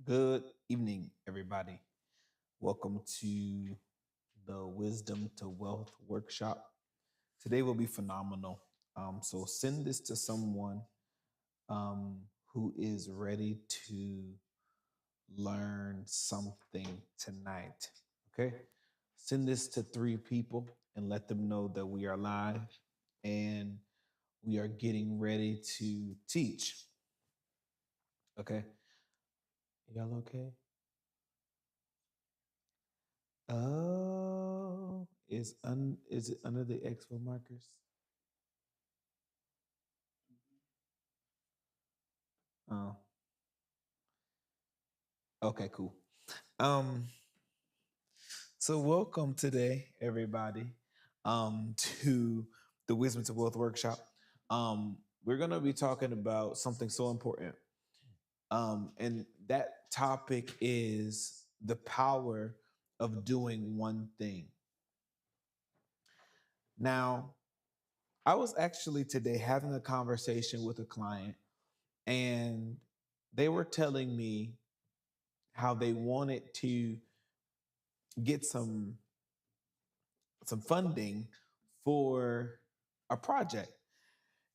Good evening, everybody. Welcome to the Wisdom to Wealth workshop. Today will be phenomenal. So send this to someone who is ready to learn something tonight. Okay. Send this to three people and let them know that we are live and we are getting ready to teach. Okay. Y'all okay? Oh, is it under the expo markers? Oh, okay, cool. Um, so welcome today, everybody, to the Wisdom to Wealth workshop. We're gonna be talking about something so important. And that topic is the power of doing one thing. Now, I was actually today having a conversation with a client, and they were telling me how they wanted to get some funding for a project.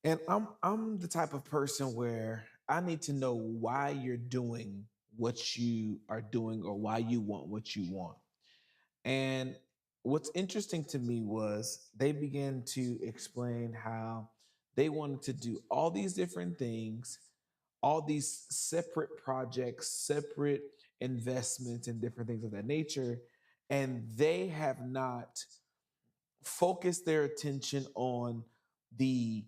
And I'm the type of person where I need to know why you're doing what you are doing or why you want what you want. And what's interesting to me was they began to explain how they wanted to do all these different things, all these separate projects, separate investments, and different things of that nature. And they have not focused their attention on the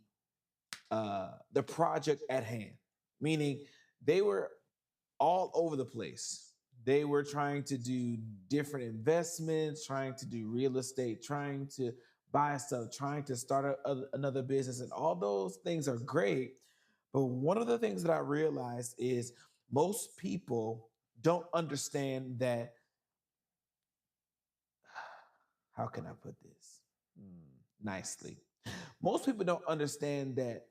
the project at hand, meaning they were all over the place. They were trying to do different investments, trying to do real estate, trying to buy stuff, trying to start another business, and all those things are great. But one of the things that I realized is most people don't understand that. How can I put this nicely? Most people don't understand that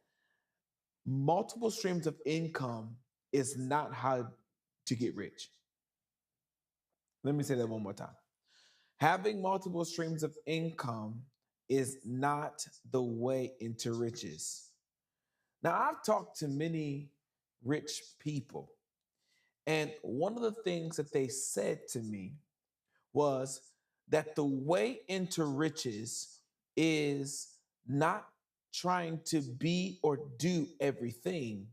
multiple streams of income is not how to get rich. Let me say that one more time. Having multiple streams of income is not the way into riches. Now, I've talked to many rich people, and one of the things that they said to me was that the way into riches is not trying to be or do everything,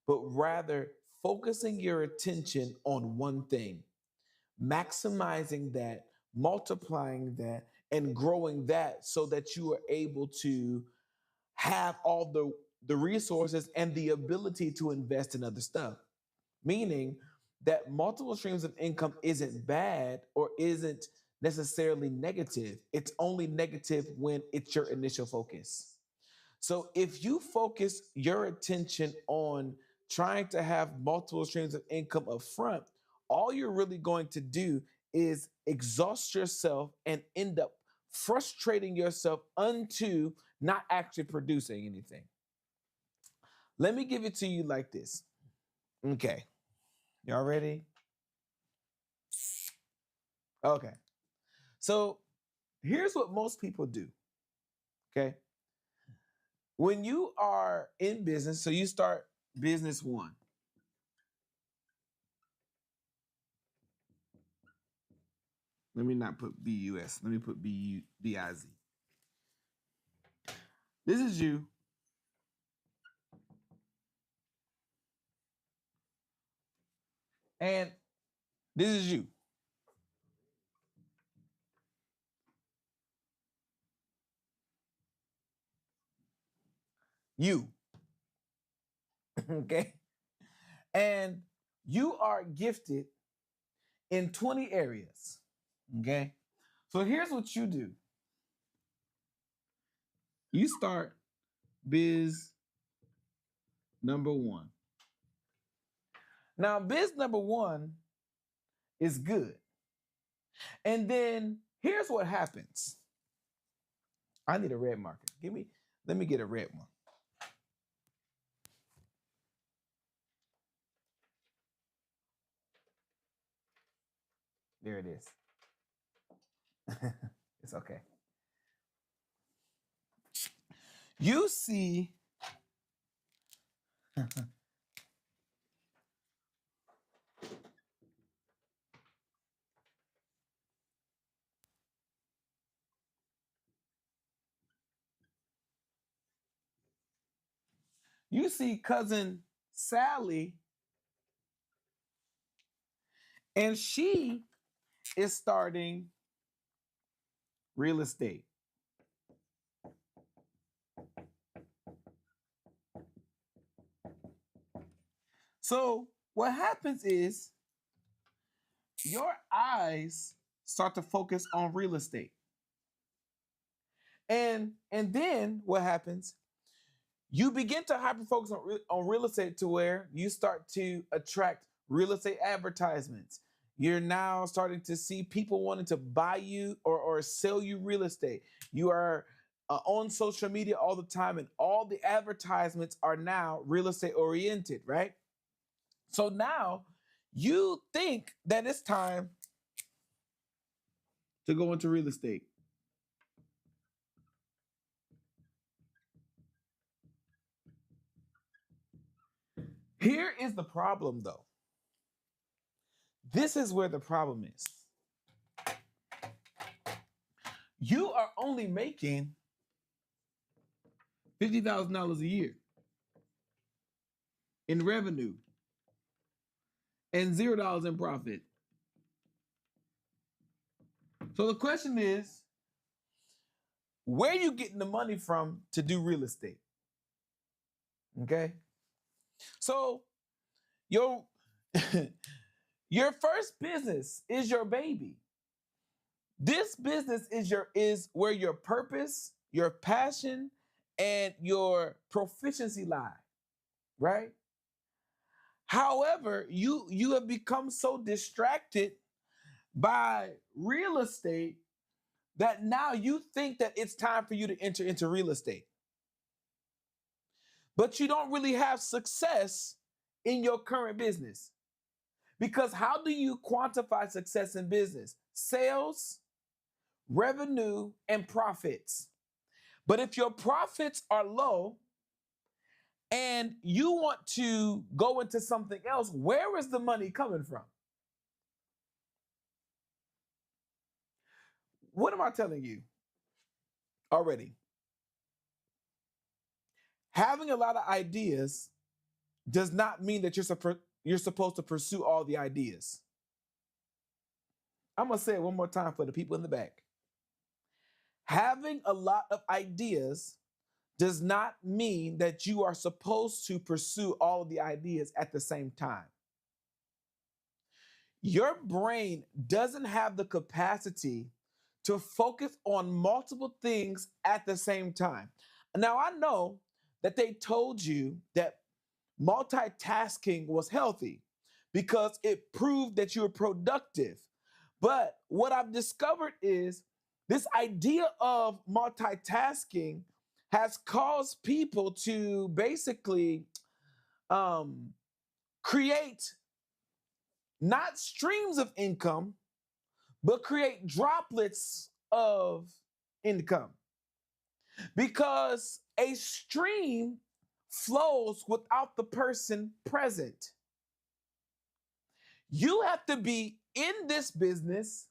but rather focusing your attention on one thing, maximizing that, multiplying that, and growing that so that you are able to have all the resources and the ability to invest in other stuff. Meaning that multiple streams of income isn't bad or isn't necessarily negative. It's only negative when it's your initial focus. So if you focus your attention on trying to have multiple streams of income up front, all you're really going to do is exhaust yourself and end up frustrating yourself unto not actually producing anything. Let me give it to you like this. Okay. Y'all ready? Okay. So here's what most people do. Okay. When you are in business, so you start business one. Let me not put BUS. Let me put BIZ. This is you. And this is you. You. Okay. And you are gifted in 20 areas. Okay. So here's what you do. You start biz number one. Now, biz number one is good. And then here's what happens. I need a red marker. Let me get a red one. There it is. It's okay. You see, you see cousin Sally, and she is starting real estate. So what happens is your eyes start to focus on real estate. And then what happens? You begin to hyper focus on real estate to where you start to attract real estate advertisements. You're now starting to see people wanting to buy you or sell you real estate. You are on social media all the time, and all the advertisements are now real estate oriented, right? So now you think that it's time to go into real estate. Here is the problem, though. This is where the problem is. You are only making $50,000 a year in revenue and $0 in profit. So the question is, where are you getting the money from to do real estate? Okay. So your your first business is your baby. This business is where your purpose, your passion, and your proficiency lie, right? However, you have become so distracted by real estate that now you think that it's time for you to enter into real estate. But you don't really have success in your current business. Because how do you quantify success in business? Sales, revenue, and profits. But if your profits are low and you want to go into something else, where is the money coming from? What am I telling you already? Having a lot of ideas does not mean that you're supposed to pursue all the ideas. I'm going to say it one more time for the people in the back. Having a lot of ideas does not mean that you are supposed to pursue all of the ideas at the same time. Your brain doesn't have the capacity to focus on multiple things at the same time. Now, I know that they told you that multitasking was healthy because it proved that you were productive. But what I've discovered is this idea of multitasking has caused people to basically create not streams of income, but create droplets of income. Because a stream flows without the person present. You have to be in this business,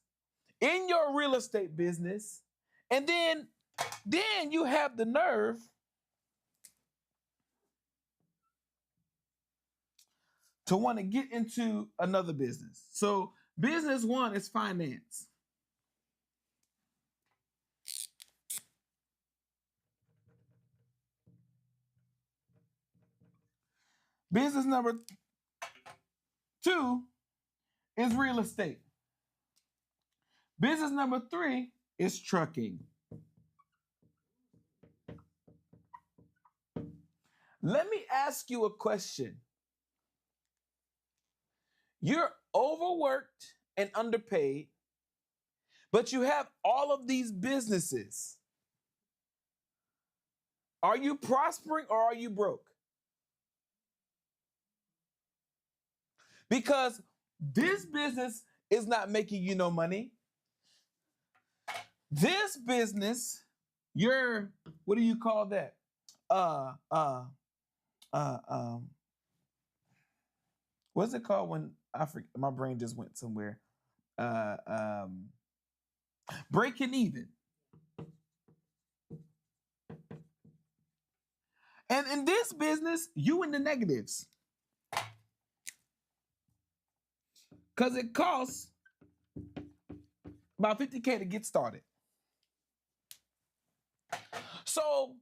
in your real estate business, and then you have the nerve to want to get into another business. So business one is finance. Business number two is real estate. Business number three is trucking. Let me ask you a question. You're overworked and underpaid, but you have all of these businesses. Are you prospering or are you broke? Because this business is not making you no money. This business, you're, what do you call that? Uh, uh, um, what's it called when I forget? My brain just went somewhere. Uh, um, Breaking even. And in this business, you in the negatives. Because it costs about 50K to get started. So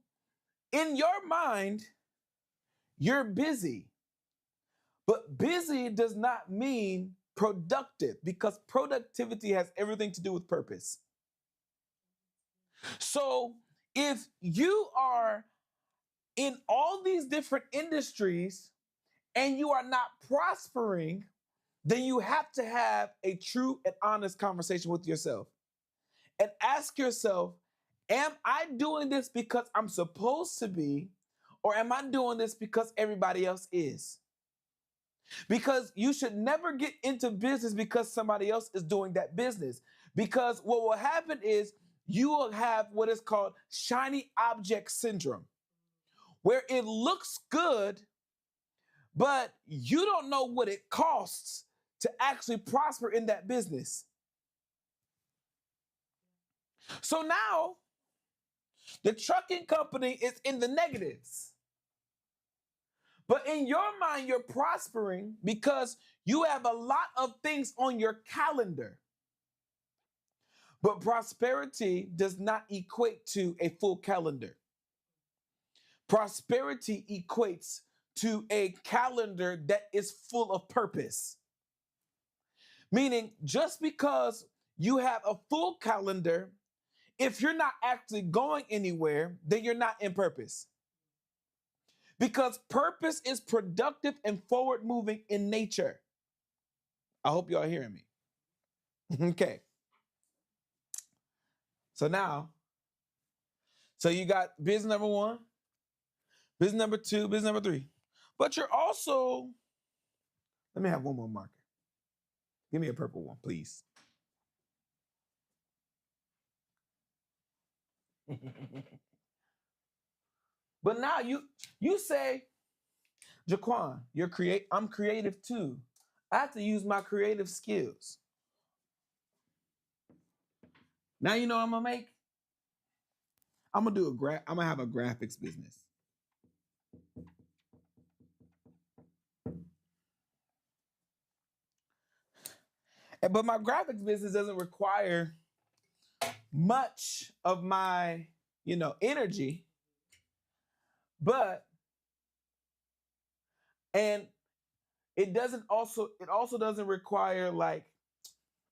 in your mind, you're busy. But busy does not mean productive, because productivity has everything to do with purpose. So if you are in all these different industries and you are not prospering, then you have to have a true and honest conversation with yourself and ask yourself, am I doing this because I'm supposed to be, or am I doing this because everybody else is? Because you should never get into business because somebody else is doing that business. Because what will happen is you will have what is called shiny object syndrome, where it looks good, but you don't know what it costs to actually prosper in that business. So now the trucking company is in the negatives. But in your mind, you're prospering because you have a lot of things on your calendar. But prosperity does not equate to a full calendar. Prosperity equates to a calendar that is full of purpose. Meaning, just because you have a full calendar, if you're not actually going anywhere, then you're not in purpose. Because purpose is productive and forward moving in nature. I hope y'all hearing me. Okay. So now, so you got business number one, business number two, business number three. But you're also, let me have one more marker. Give me a purple one, please. But now you say, Jaquan, I'm creative too. I have to use my creative skills. Now you know what I'm gonna make? I'm gonna have a graphics business. But my graphics business doesn't require much of my, energy, but and it also doesn't require like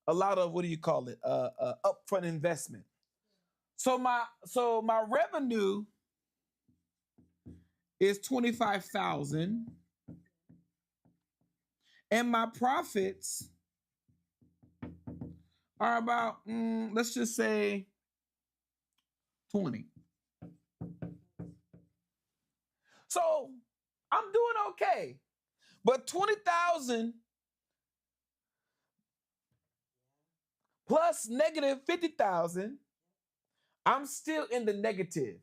a lot of, what do you call it? Upfront investment. So my revenue is 25,000 and my profits are about let's just say 20. So I'm doing okay. But 20,000 plus negative 50,000, I'm still in the negative.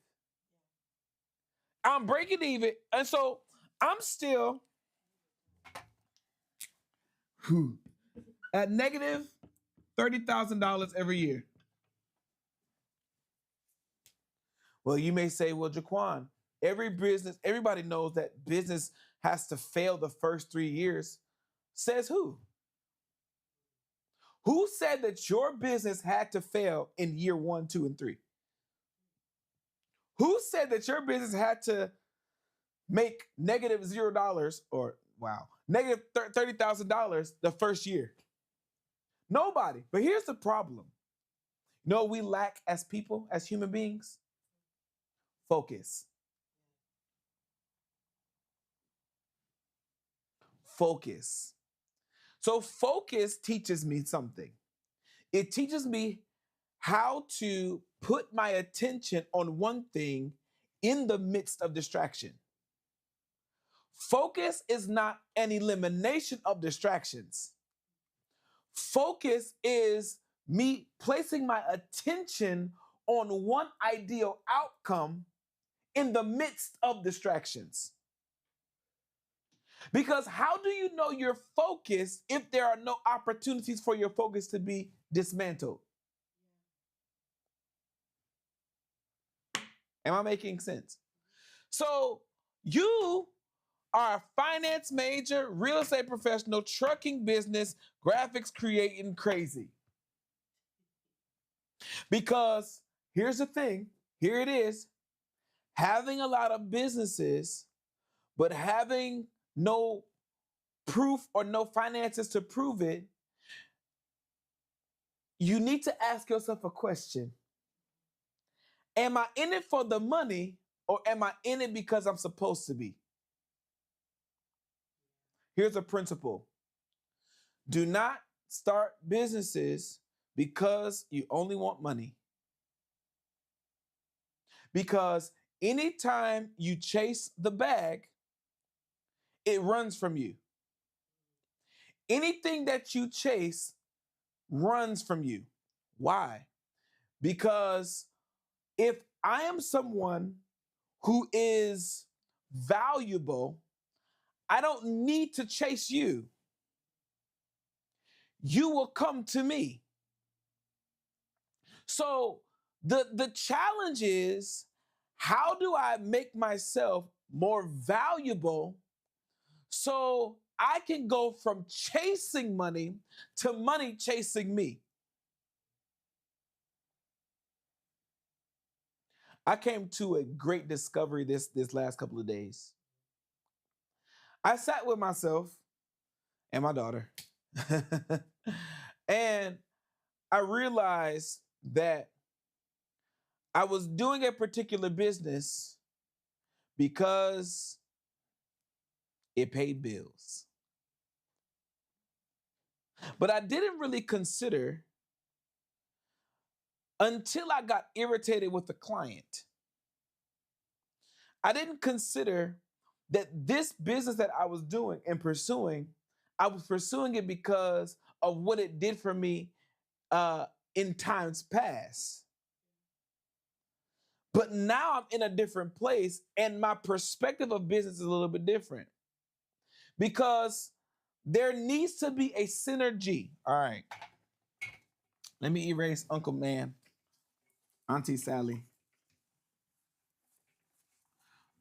I'm breaking even. And so I'm still at negative $30,000 every year. Well, you may say, well, Jaquan, everybody knows that business has to fail the first 3 years. Says who? Who said that your business had to fail in year 1, 2, and 3? Who said that your business had to make negative $0 or negative $30,000 the first year? Nobody. But here's the problem. You know what we lack as people, as human beings? Focus. Focus. So focus teaches me something. It teaches me how to put my attention on one thing in the midst of distraction. Focus is not an elimination of distractions. Focus is me placing my attention on one ideal outcome in the midst of distractions. Because how do you know you're focused if there are no opportunities for your focus to be dismantled? Am I making sense? So you are a finance major, real estate professional, trucking business, graphics creating crazy. Because here's the thing, here it is, having a lot of businesses, but having no proof or no finances to prove it, you need to ask yourself a question. Am I in it for the money or am I in it because I'm supposed to be? Here's a principle. Do not start businesses because you only want money. Because anytime you chase the bag, it runs from you. Anything that you chase runs from you. Why? Because if I am someone who is valuable, I don't need to chase you. You will come to me. So the challenge is, how do I make myself more valuable so I can go from chasing money to money chasing me? I came to a great discovery this last couple of days. I sat with myself and my daughter, and I realized that I was doing a particular business because it paid bills. But I didn't really consider until I got irritated with the client. I didn't consider that this business that I was doing and pursuing, I was pursuing it because of what it did for me in times past. But now I'm in a different place and my perspective of business is a little bit different because there needs to be a synergy. All right. Let me erase Uncle Man, Auntie Sally.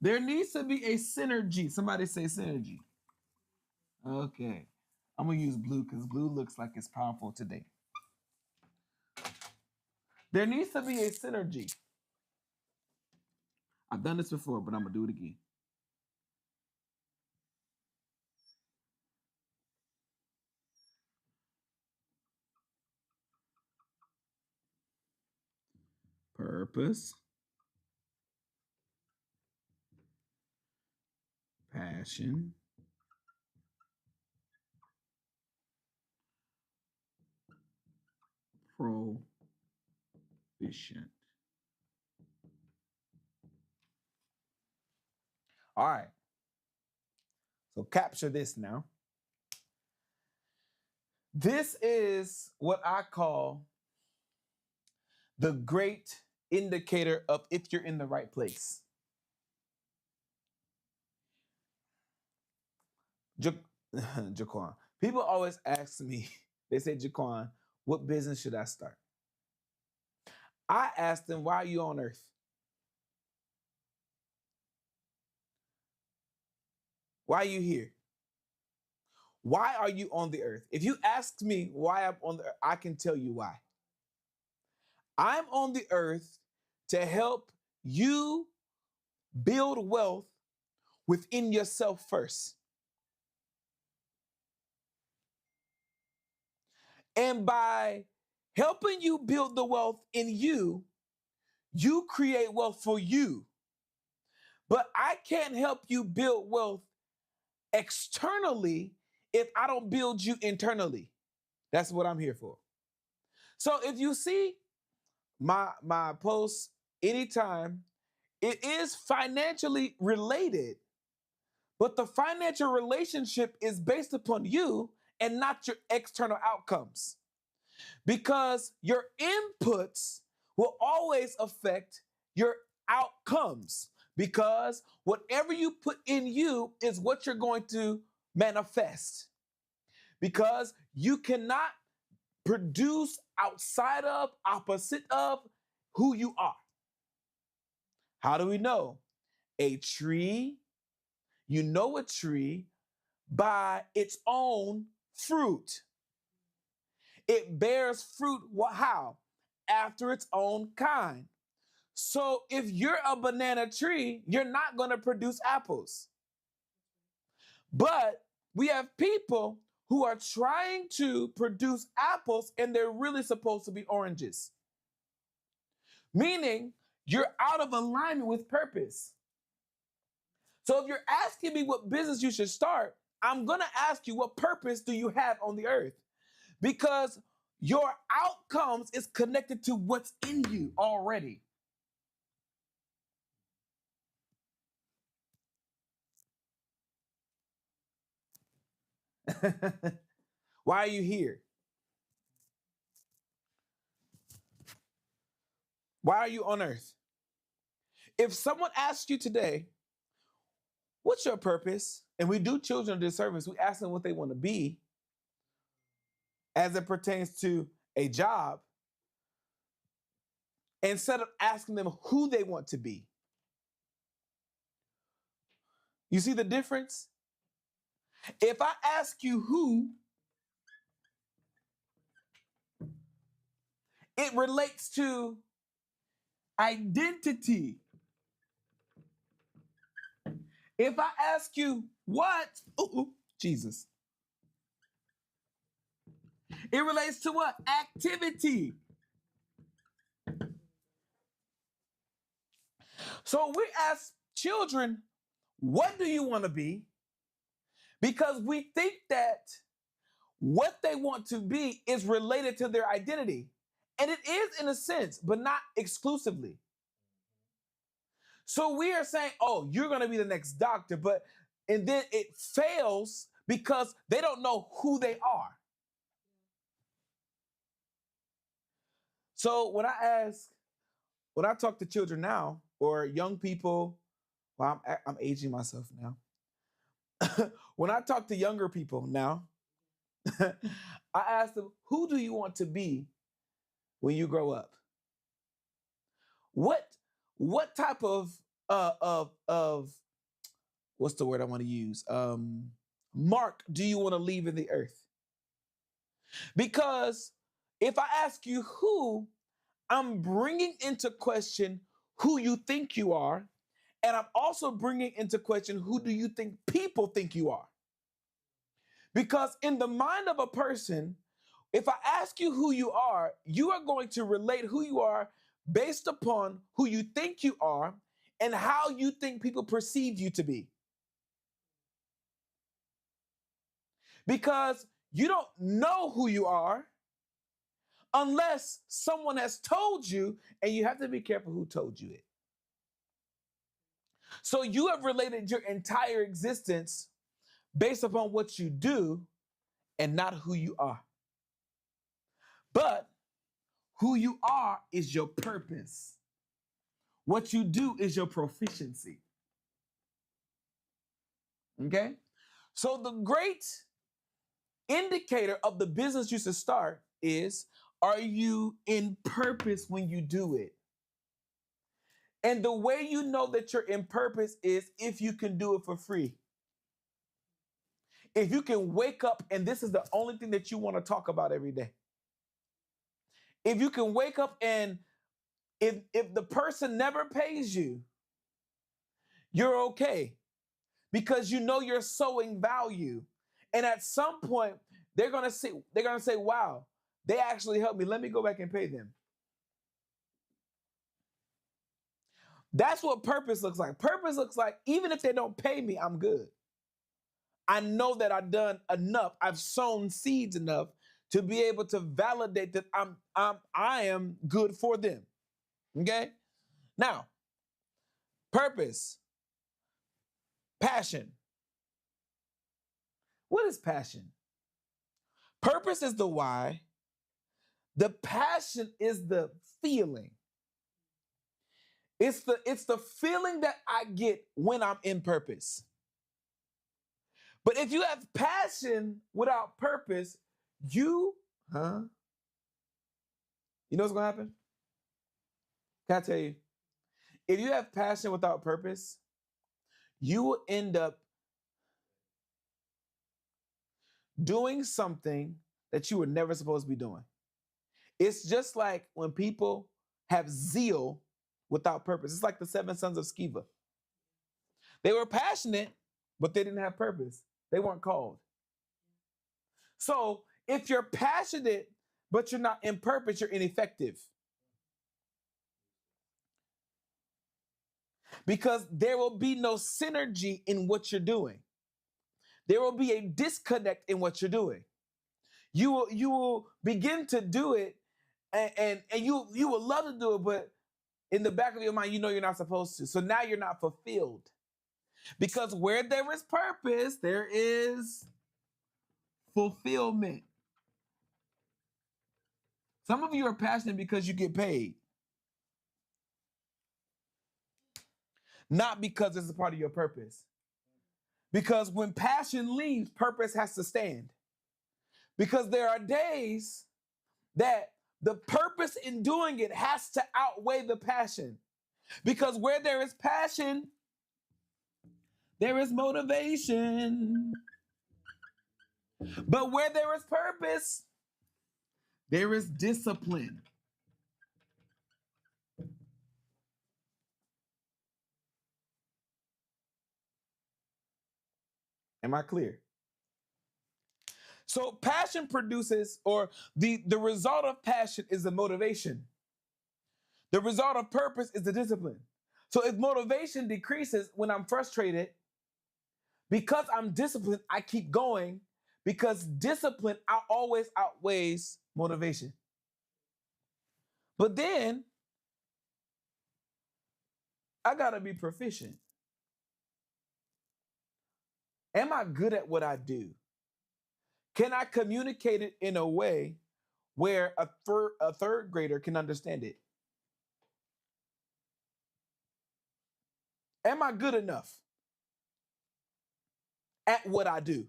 There needs to be a synergy. Somebody say synergy. Okay. I'm going to use blue because blue looks like it's powerful today. There needs to be a synergy. I've done this before, but I'm going to do it again. Purpose, passion, proficient. All right. So capture this now. This is what I call the great indicator of if you're in the right place. Jaquan. People always ask me, they say, Jaquan, what business should I start? I ask them, why are you on earth? Why are you here? Why are you on the earth? If you ask me why I'm on the earth, I can tell you why. I'm on the earth to help you build wealth within yourself first. And by helping you build the wealth in you, you create wealth for you. But I can't help you build wealth externally if I don't build you internally. That's what I'm here for. So if you see my posts anytime, it is financially related, but the financial relationship is based upon you and not your external outcomes. Because your inputs will always affect your outcomes. Because whatever you put in you is what you're going to manifest. Because you cannot produce outside of, opposite of who you are. How do we know? A tree, you know a tree by its own fruit. It bears fruit, how? After its own kind. So if you're a banana tree, you're not going to produce apples. But we have people who are trying to produce apples and they're really supposed to be oranges. Meaning you're out of alignment with purpose. So if you're asking me what business you should start, I'm going to ask you, what purpose do you have on the earth? Because your outcomes is connected to what's in you already. Why are you here? Why are you on earth? If someone asks you today, what's your purpose? And we do children a disservice. We ask them what they want to be as it pertains to a job, instead of asking them who they want to be. You see the difference? If I ask you who, it relates to identity. If I ask you what, Jesus. It relates to what? Activity. So we ask children, what do you want to be? Because we think that what they want to be is related to their identity. And it is in a sense, but not exclusively. So we are saying, oh, you're going to be the next doctor, and then it fails because they don't know who they are. So when I talk to children now or young people, well, I'm aging myself now. When I talk to younger people now, I ask them, who do you want to be when you grow up? What type of what's the word I want to use? Mark do you want to leave in the earth? Because if I ask you who, I'm bringing into question who you think you are, and I'm also bringing into question who do you think people think you are. Because in the mind of a person, if I ask you who you are going to relate who you are based upon who you think you are and how you think people perceive you to be. Because you don't know who you are unless someone has told you, and you have to be careful who told you it. So you have related your entire existence based upon what you do and not who you are. But who you are is your purpose. What you do is your proficiency. Okay? So the great indicator of the business you should start is, are you in purpose when you do it? And the way you know that you're in purpose is if you can do it for free. If you can wake up and this is the only thing that you want to talk about every day. If you can wake up and if the person never pays you, you're okay. Because you know you're sowing value. And at some point, they're gonna say, wow, they actually helped me. Let me go back and pay them. That's what purpose looks like. Purpose looks like, even if they don't pay me, I'm good. I know that I've done enough. I've sown seeds enough to be able to validate that I am good for them. Okay? Now, purpose, passion. What is passion? Purpose is the why. The passion is the feeling. It's the feeling that I get when I'm in purpose. But if you have passion without purpose, you, huh? You know what's gonna happen? Can I tell you? If you have passion without purpose, you will end up doing something that you were never supposed to be doing. It's just like when people have zeal without purpose. It's like the seven sons of Sceva. They were passionate, but they didn't have purpose. They weren't called. So if you're passionate, but you're not in purpose, you're ineffective. Because there will be no synergy in what you're doing. There will be a disconnect in what you're doing. You will begin to do it, and you will love to do it, but in the back of your mind, you know you're not supposed to. So now you're not fulfilled. Because where there is purpose, there is fulfillment. Some of you are passionate because you get paid, not because it's a part of your purpose. Because when passion leaves, purpose has to stand. Because there are days that the purpose in doing it has to outweigh the passion. Because where there is passion, there is motivation. But where there is purpose, there is discipline. Am I clear? So passion produces, or the result of passion is the motivation. The result of purpose is the discipline. So if motivation decreases when I'm frustrated, because I'm disciplined, I keep going because discipline always outweighs motivation. But then I gotta be proficient. Am I good at what I do? Can I communicate it in a way where a third grader can understand it? Am I good enough at what I do?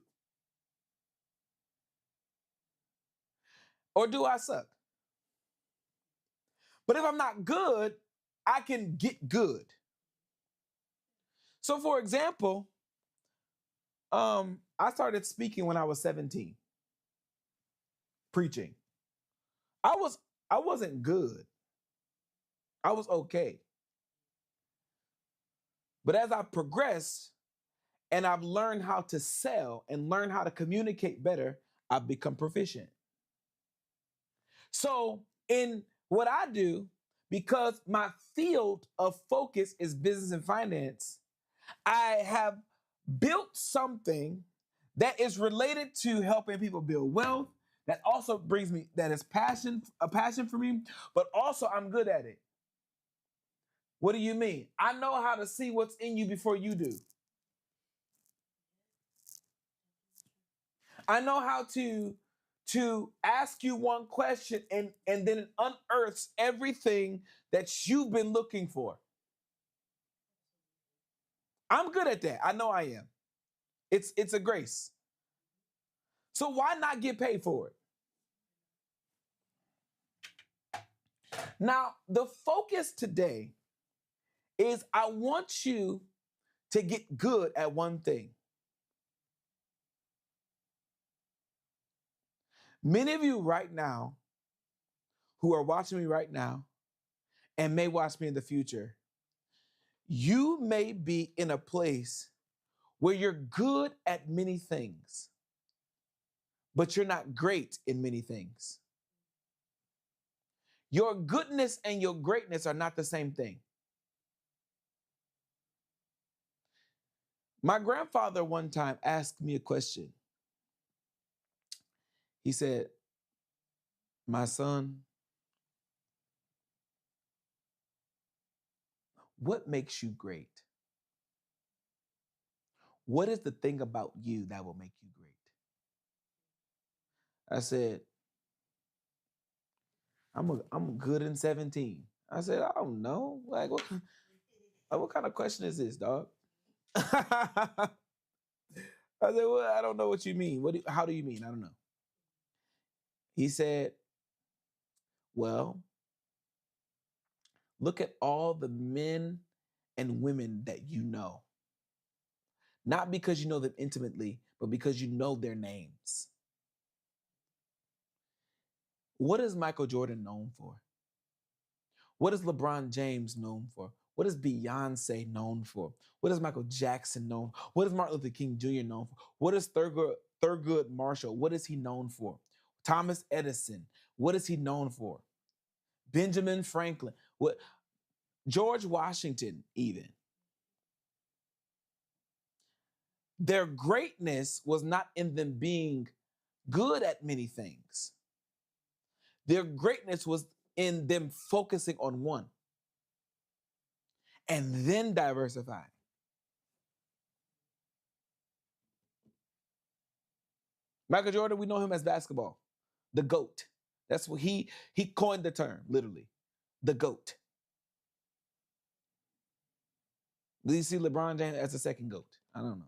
Or do I suck? But if I'm not good, I can get good. So for example, I started speaking when I was 17, preaching. I was I wasn't good. I was okay. But as I progressed and I've learned how to sell and learn how to communicate better, I've become proficient. So in what I do, because my field of focus is business and finance, I have built something that is related to helping people build wealth. That also brings me, that is a passion for me, but also I'm good at it. What do you mean? I know how to see what's in you before you do. I know how to ask you one question and then it unearths everything that you've been looking for. I'm good at that. I know I am. It's a grace. So why not get paid for it? Now, the focus today is I want you to get good at one thing. Many of you right now who are watching me right now and may watch me in the future, you may be in a place where you're good at many things, but you're not great in many things. Your goodness and your greatness are not the same thing. My grandfather one time asked me a question. He said, "My son, what makes you great? What is the thing about you that will make you great?" I said, I'm good in 17. I said, I don't know. Like what kind of question is this, dog? I said, well, I don't know what you mean. How do you mean? I don't know. He said, well, look at all the men and women that you know. Not because you know them intimately, but because you know their names. What is Michael Jordan known for? What is LeBron James known for? What is Beyonce known for? What is Michael Jackson known for? What is Martin Luther King Jr. known for? What is Thurgood Marshall? What is he known for? Thomas Edison, what is he known for? Benjamin Franklin, what George Washington, even. Their greatness was not in them being good at many things. Their greatness was in them focusing on one and then diversifying. Michael Jordan, we know him as basketball, the GOAT. That's what he coined the term, literally, the GOAT. Do you see LeBron James as the second GOAT? I don't know.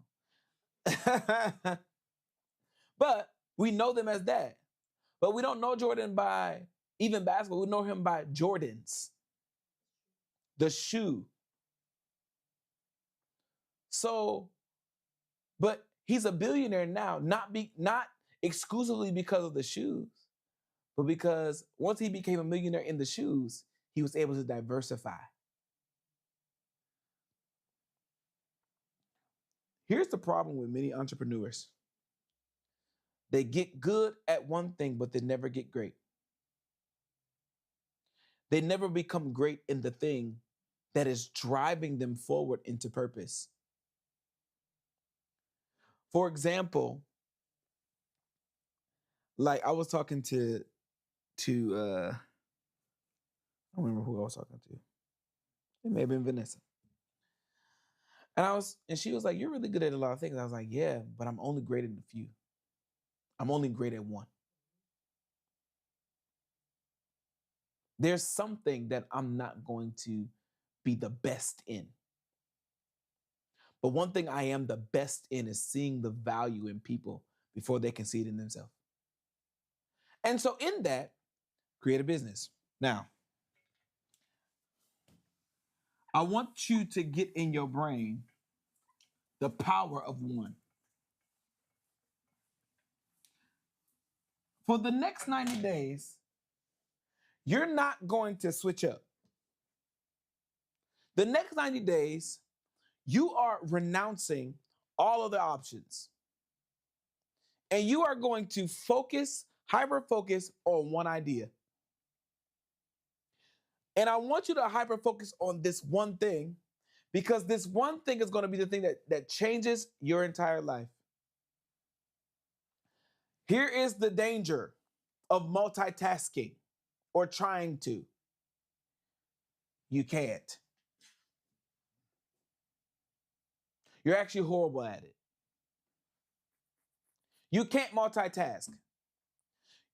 But we know them as that. But we don't know Jordan by even basketball. We know him by Jordans, the shoe. So, but he's a billionaire now, not exclusively because of the shoes, but because once he became a millionaire in the shoes, he was able to diversify. Here's the problem with many entrepreneurs. They get good at one thing, but they never get great. They never become great in the thing that is driving them forward into purpose. For example, like I was talking to I don't remember who I was talking to. It may have been Vanessa. And she was like, "You're really good at a lot of things." I was like, "Yeah, but I'm only great at a few. I'm only great at one. There's something that I'm not going to be the best in. But one thing I am the best in is seeing the value in people before they can see it in themselves. And so in that, create a business. Now, I want you to get in your brain the power of one. For the next 90 days, you're not going to switch up. The next 90 days, you are renouncing all of the options. And you are going to hyper focus on one idea. And I want you to hyper focus on this one thing because this one thing is going to be the thing that changes your entire life. Here is the danger of multitasking or trying to. You can't. You're actually horrible at it. You can't multitask.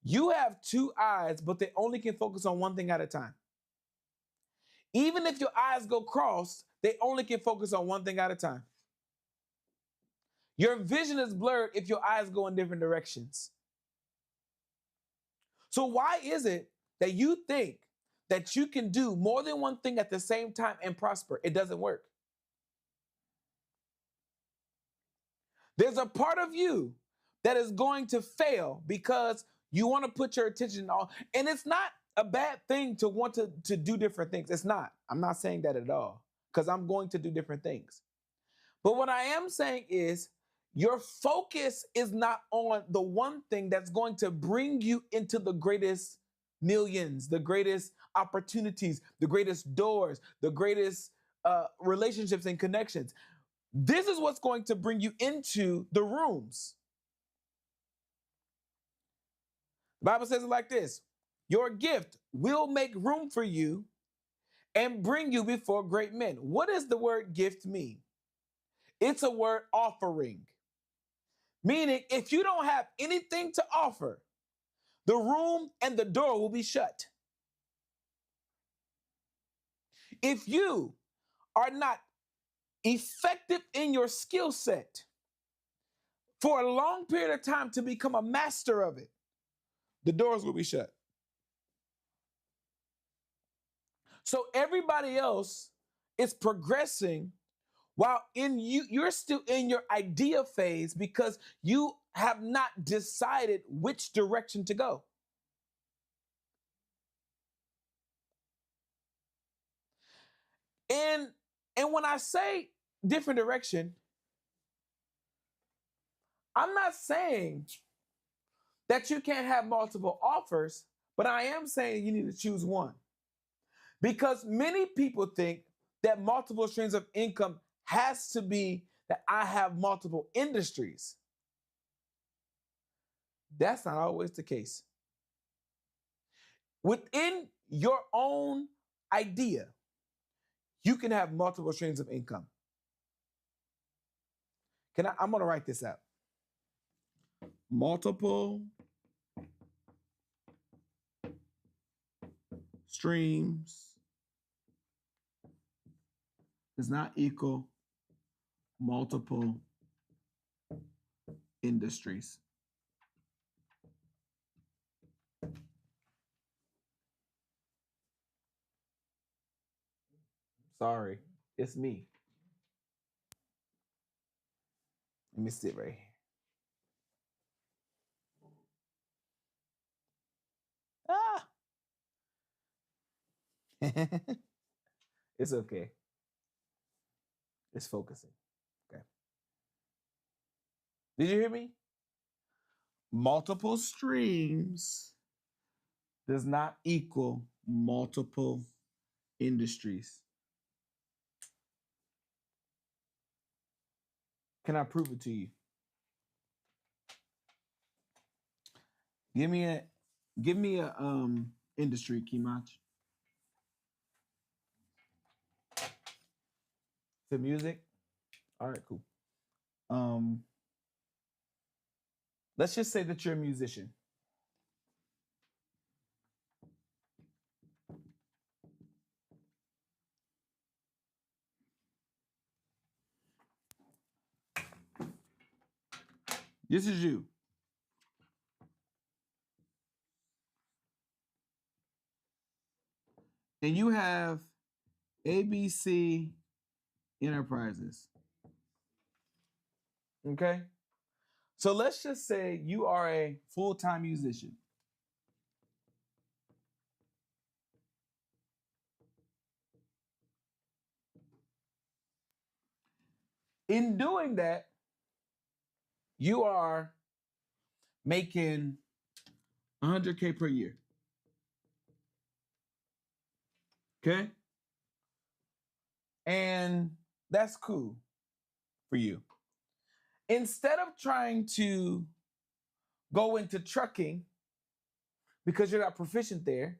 You have two eyes, but they only can focus on one thing at a time. Even if your eyes go crossed, they only can focus on one thing at a time. Your vision is blurred if your eyes go in different directions. So why is it that you think that you can do more than one thing at the same time and prosper? It doesn't work. There's a part of you that is going to fail because you want to put your attention on, and it's not a bad thing to want to do different things. It's not. I'm not saying that at all because I'm going to do different things. But what I am saying is your focus is not on the one thing that's going to bring you into the greatest millions, the greatest opportunities, the greatest doors, the greatest relationships and connections. This is what's going to bring you into the rooms. The Bible says it like this: your gift will make room for you and bring you before great men. What does the word gift mean? It's a word offering. Meaning, if you don't have anything to offer, the room and the door will be shut. If you are not effective in your skill set for a long period of time to become a master of it, the doors will be shut. So everybody else is progressing while you're still in your idea phase because you have not decided which direction to go. And when I say different direction, I'm not saying that you can't have multiple offers, but I am saying you need to choose one. Because many people think that multiple streams of income has to be that I have multiple industries. That's not always the case. Within your own idea, you can have multiple streams of income. I'm going to write this out. Multiple streams does not equal multiple industries. Sorry, it's me. Let me sit right here. Ah. It's okay. It's focusing. Okay. Did you hear me? Multiple streams does not equal multiple industries. Can I prove it to you? Give me a industry, Kimach. The music. All right, cool. Let's just say that you're a musician. This is you. And you have ABC Enterprises. Okay? So let's just say you are a full-time musician. In doing that, you are making 100K per year. Okay? And that's cool for you. Instead of trying to go into trucking because you're not proficient there,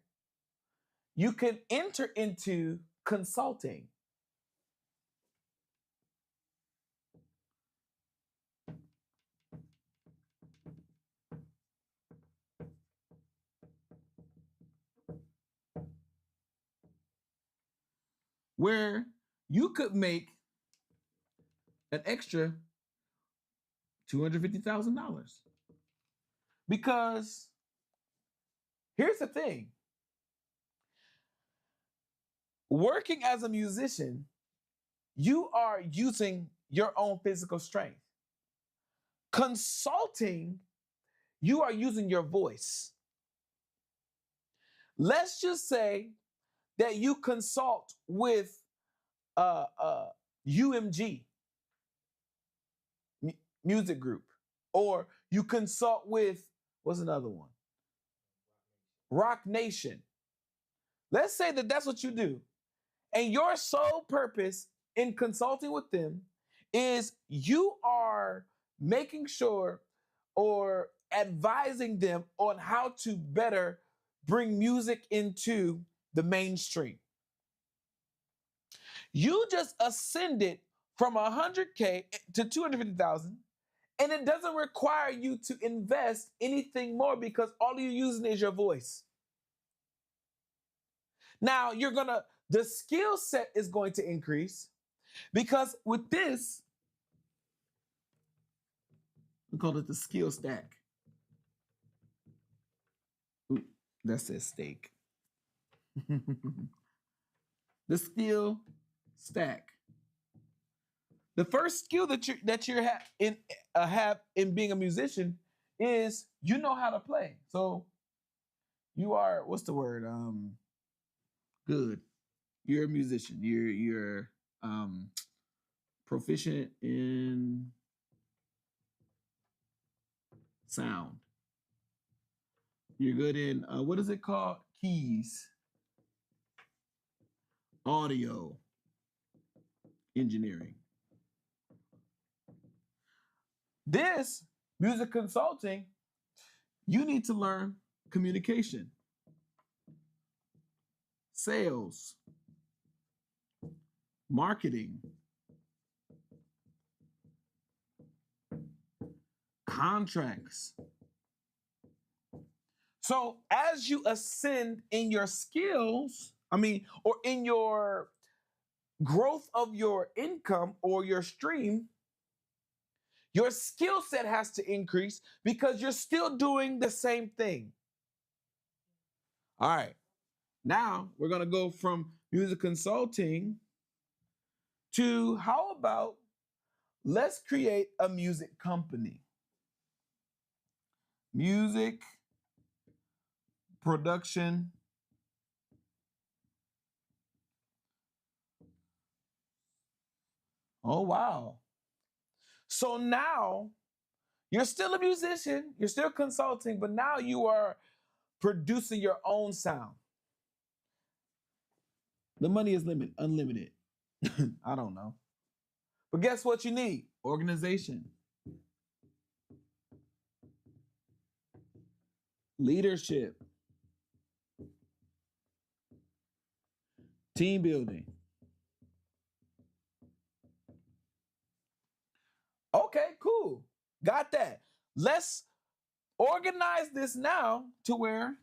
you can enter into consulting. Where you could make an extra $250,000. Because here's the thing. Working as a musician, you are using your own physical strength. Consulting, you are using your voice. Let's just say that you consult with UMG music group, or you consult with, what's another one? Rock Nation. Let's say that that's what you do. And your sole purpose in consulting with them is you are making sure or advising them on how to better bring music into the mainstream. You just ascended from 100K to 250,000, And it doesn't require you to invest anything more because all you're using is your voice. Now the skill set is going to increase because with this, we call it the skill stack. Ooh, that says steak. The skill stack. The first skill that you have in being a musician is you know how to play. So you are, what's the word? Good. You're a musician. You're proficient in sound. You're good in what is it called? Keys. Audio engineering. This music consulting, you need to learn communication, sales, marketing, contracts. So as you ascend in your skills, or in your growth of your income or your stream, your skill set has to increase because you're still doing the same thing. All right. Now we're going to go from music consulting to how about let's create a music company. Music production Oh, wow. So now you're still a musician, you're still consulting, but now you are producing your own sound. The money is unlimited. I don't know. But guess what you need? Organization, leadership, team building. Okay, cool. Got that. Let's organize this now to where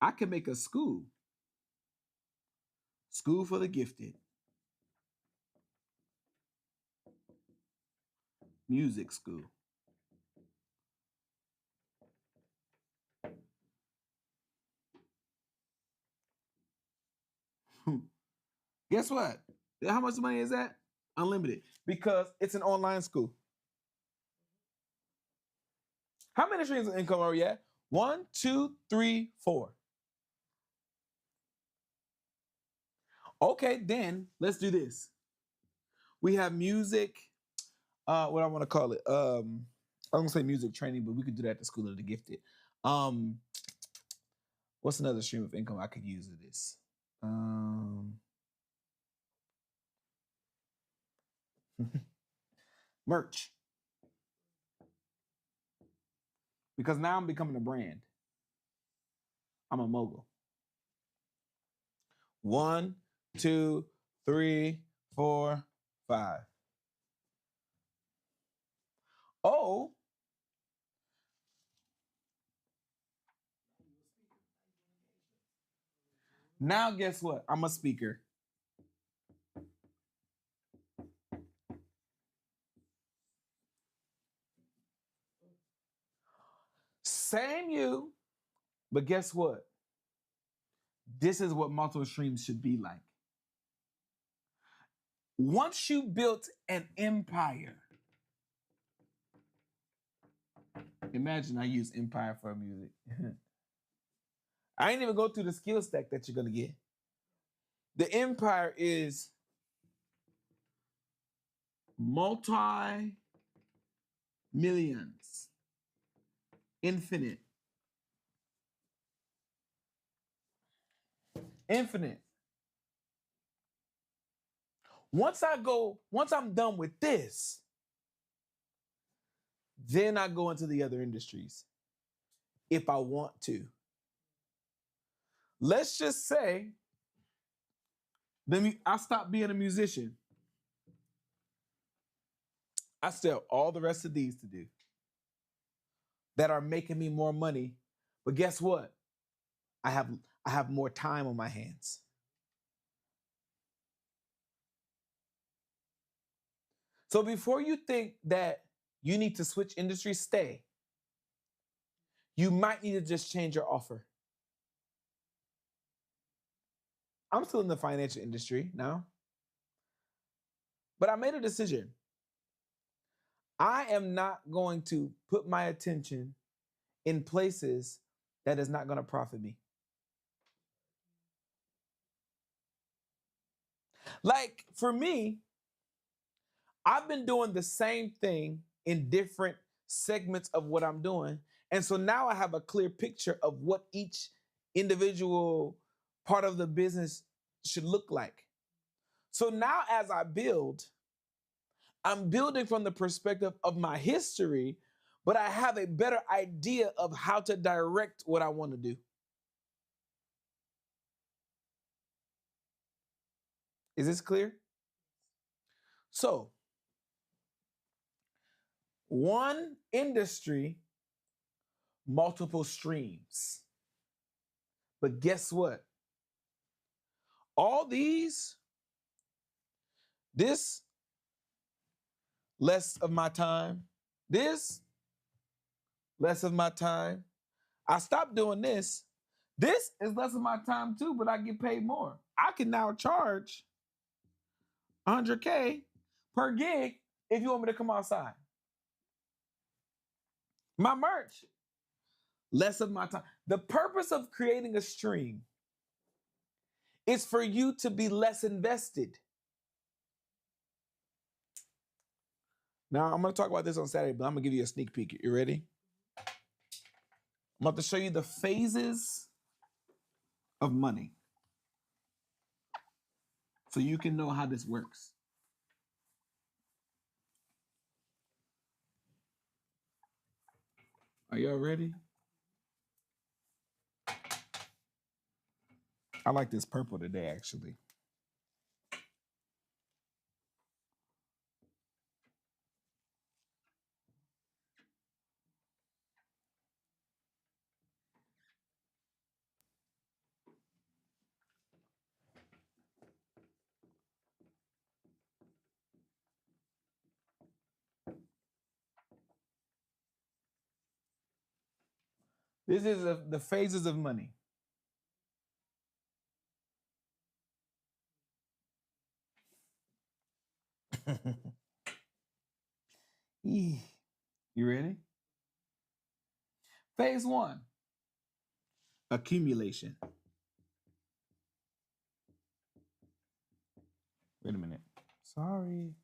I can make a school. School for the gifted. Music school. Guess what? How much money is that? Unlimited. Because it's an online school. How many streams of income are we at? 1, 2, 3, 4. Okay, then let's do this. We have music, what I want to call it. I'm gonna say music training, but we could do that at the School of the Gifted. Um, what's another stream of income I could use of this? Merch. Because now I'm becoming a brand. I'm a mogul. 1, 2, 3, 4, 5. Oh, now guess what? I'm a speaker. Same you, but guess what? This is what multiple streams should be like. Once you built an empire, imagine I use empire for music. I ain't even go through the skill stack that you're gonna get. The empire is multi millions, infinite, infinite. Once I'm done with this, then I go into the other industries if I want to. Let's just say I stop being a musician. I still have all the rest of these to do that are making me more money. But guess what? I have more time on my hands. So before you think that you need to switch industries, stay. You might need to just change your offer. I'm still in the financial industry now, but I made a decision. I am not going to put my attention in places that is not going to profit me. Like for me, I've been doing the same thing in different segments of what I'm doing. And so now I have a clear picture of what each individual part of the business should look like. So now as I build, I'm building from the perspective of my history, but I have a better idea of how to direct what I want to do. Is this clear? So, one industry, multiple streams. But guess what? All these, this, less of my time, this, less of my time. I stopped doing this. This is less of my time too, but I get paid more. I can now charge 100K per gig if you want me to come outside. My merch, less of my time. The purpose of creating a stream is for you to be less invested. Now, I'm going to talk about this on Saturday, but I'm going to give you a sneak peek. You ready? I'm about to show you the phases of money so you can know how this works. Are y'all ready? I like this purple today, actually. This is the phases of money. You ready? Phase one, accumulation. Wait a minute. Sorry.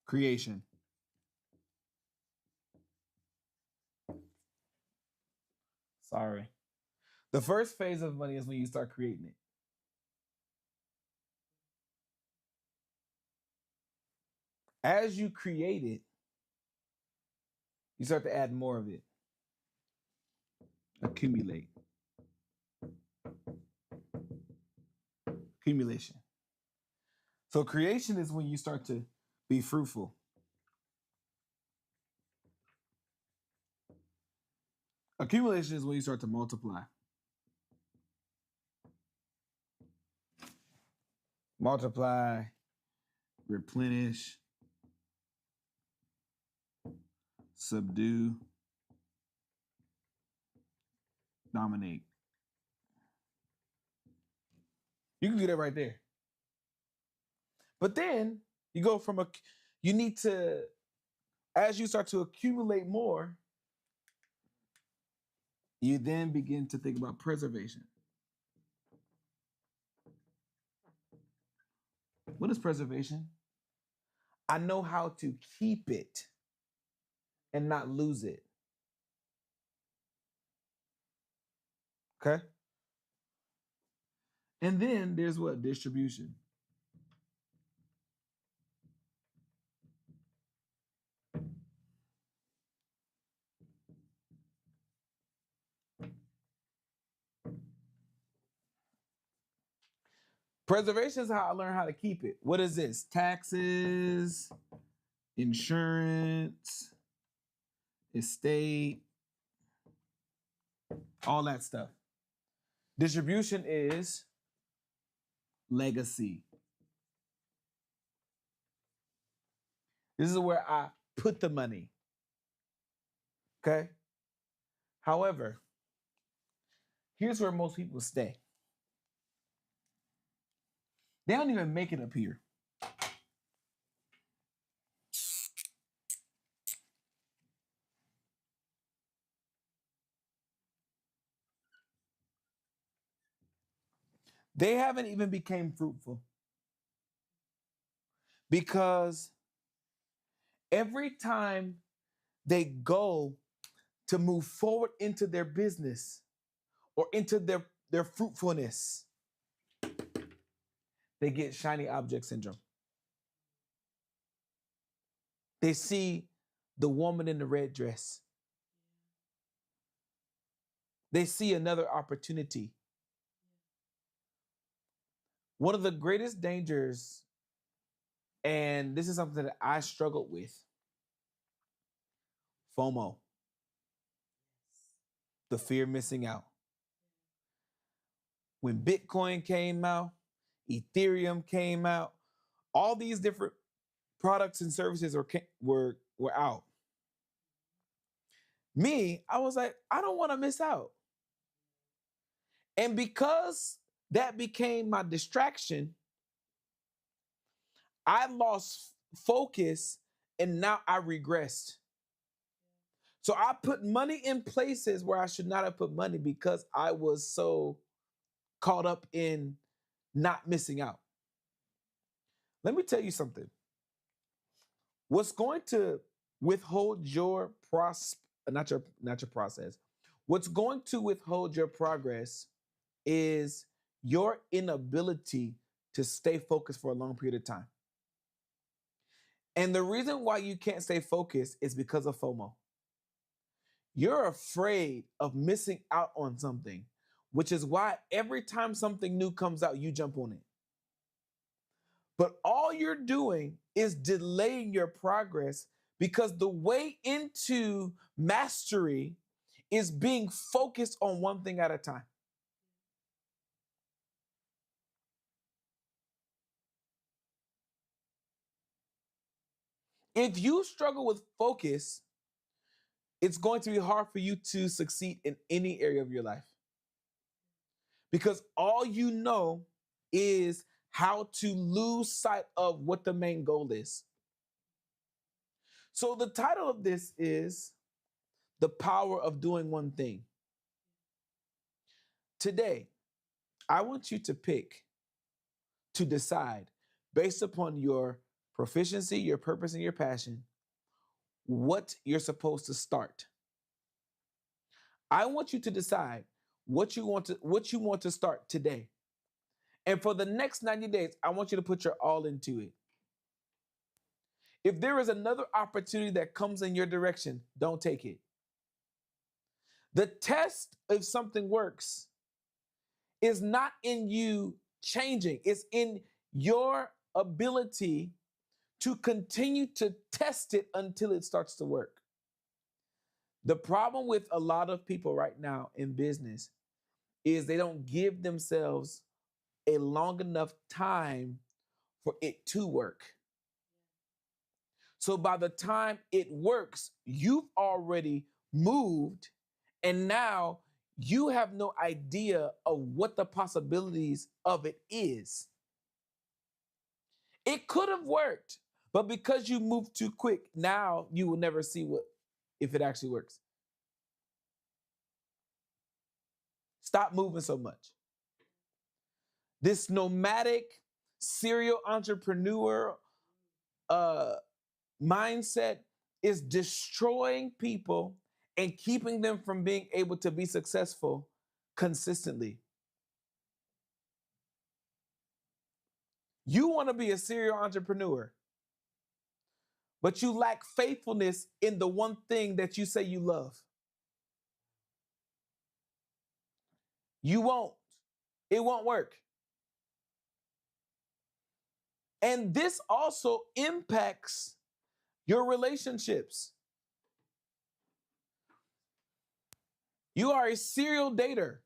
Creation. Sorry. The first phase of money is when you start creating it. As you create it, you start to add more of it. Accumulate. Accumulation. So creation is when you start to be fruitful. Accumulation is when you start to multiply. Multiply, replenish, subdue, dominate. You can do that right there. But then you go from you need to, as you start to accumulate more, you then begin to think about preservation. What is preservation? I know how to keep it and not lose it. Okay? And then there's what? Distribution. Preservation is how I learn how to keep it. What is this? Taxes, insurance, estate, all that stuff. Distribution is legacy. This is where I put the money. Okay? However, here's where most people stay. They don't even make it up here. They haven't even become fruitful because every time they go to move forward into their business or into their fruitfulness, they get shiny object syndrome. They see the woman in the red dress. They see another opportunity. One of the greatest dangers, and this is something that I struggled with, FOMO, the fear of missing out. When Bitcoin came out, Ethereum came out, all these different products and services were out. Me, I was like, I don't want to miss out. And because that became my distraction, I lost focus and now I regressed. So I put money in places where I should not have put money because I was so caught up in not missing out. Let me tell you something. What's going to withhold your not your process. What's going to withhold your progress is your inability to stay focused for a long period of time. And the reason why you can't stay focused is because of FOMO. You're afraid of missing out on something, which is why every time something new comes out, you jump on it. But all you're doing is delaying your progress because the way into mastery is being focused on one thing at a time. If you struggle with focus, it's going to be hard for you to succeed in any area of your life. Because all you know is how to lose sight of what the main goal is. So the title of this is The Power of Doing One Thing. Today, I want you to decide, based upon your proficiency, your purpose, and your passion, what you're supposed to start. I want you to decide what you want to start today. And for the next 90 days, I want you to put your all into it. If there is another opportunity that comes in your direction, don't take it. The test if something works is not in you changing, it's in your ability to continue to test it until it starts to work. The problem with a lot of people right now in business is they don't give themselves a long enough time for it to work. So by the time it works, you've already moved, and now you have no idea of what the possibilities of it is. It could have worked, but because you moved too quick, now you will never see if it actually works. Stop moving so much. This nomadic serial entrepreneur mindset is destroying people and keeping them from being able to be successful consistently. You want to be a serial entrepreneur, but you lack faithfulness in the one thing that you say you love. You won't. It won't work. And this also impacts your relationships. You are a serial dater,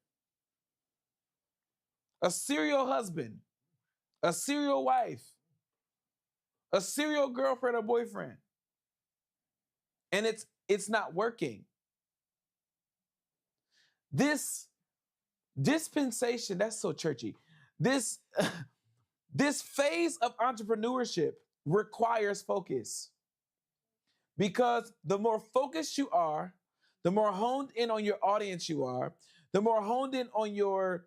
a serial husband, a serial wife, a serial girlfriend or boyfriend. And it's not working. This dispensation, that's so churchy. This this phase of entrepreneurship requires focus. Because the more focused you are, the more honed in on your audience you are, the more honed in on your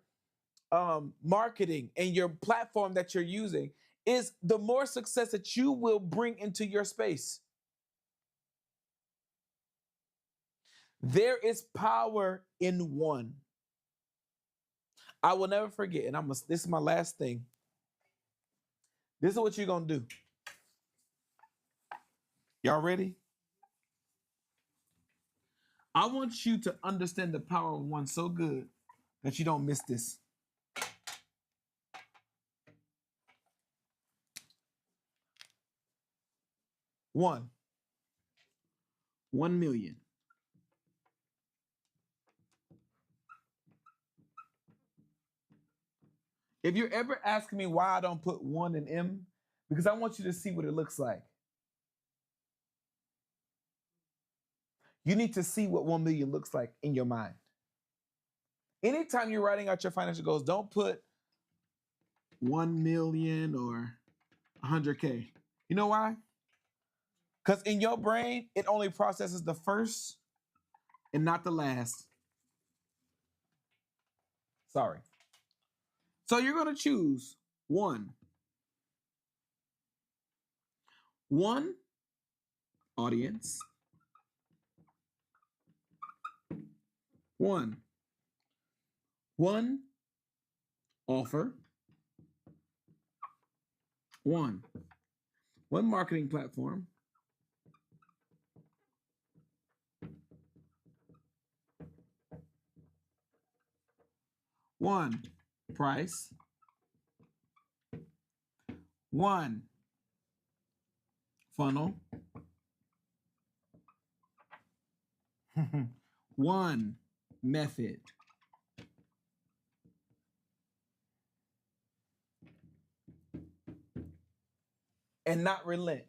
marketing and your platform that you're using, is the more success that you will bring into your space. There is power in one. I will never forget, and this is my last thing. This is what you're gonna do. Y'all ready? I want you to understand the power of one so good that you don't miss this. One. 1 million. If you're ever asking me why I don't put one in M, because I want you to see what it looks like. You need to see what 1 million looks like in your mind. Anytime you're writing out your financial goals, don't put 1 million or 100K. You know why? Because in your brain, it only processes the first and not the last. Sorry. So you're going to choose one. One audience. One offer. One marketing platform. One price. One funnel. One method. And not relent.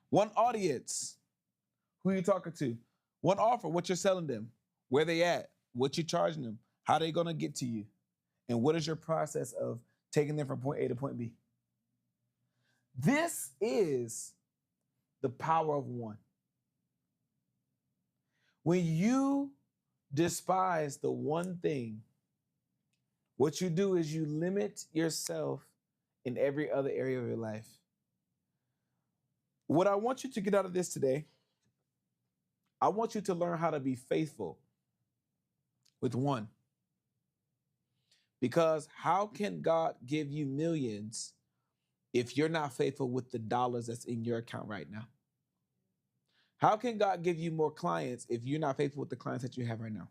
One audience. Who you talking to? One offer, what you're selling them, where they at, what you charging them, how they gonna get to you, and what is your process of taking them from point A to point B. This is the power of one. When you despise the one thing, what you do is you limit yourself in every other area of your life. What I want you to get out of this today, I want you to learn how to be faithful with one. Because how can God give you millions if you're not faithful with the dollars that's in your account right now? How can God give you more clients if you're not faithful with the clients that you have right now?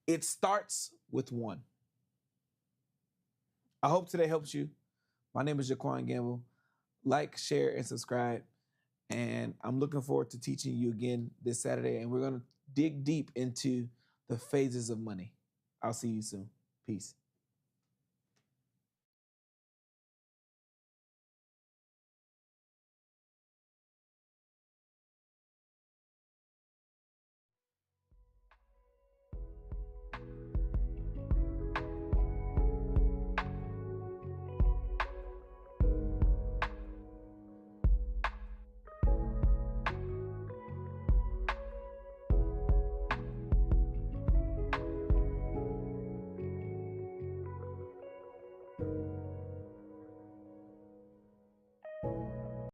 It starts with one. I hope today helps you. My name is Jaquan Gamble. Like, share, and subscribe. And I'm looking forward to teaching you again this Saturday. And we're going to dig deep into the phases of money. I'll see you soon. Peace.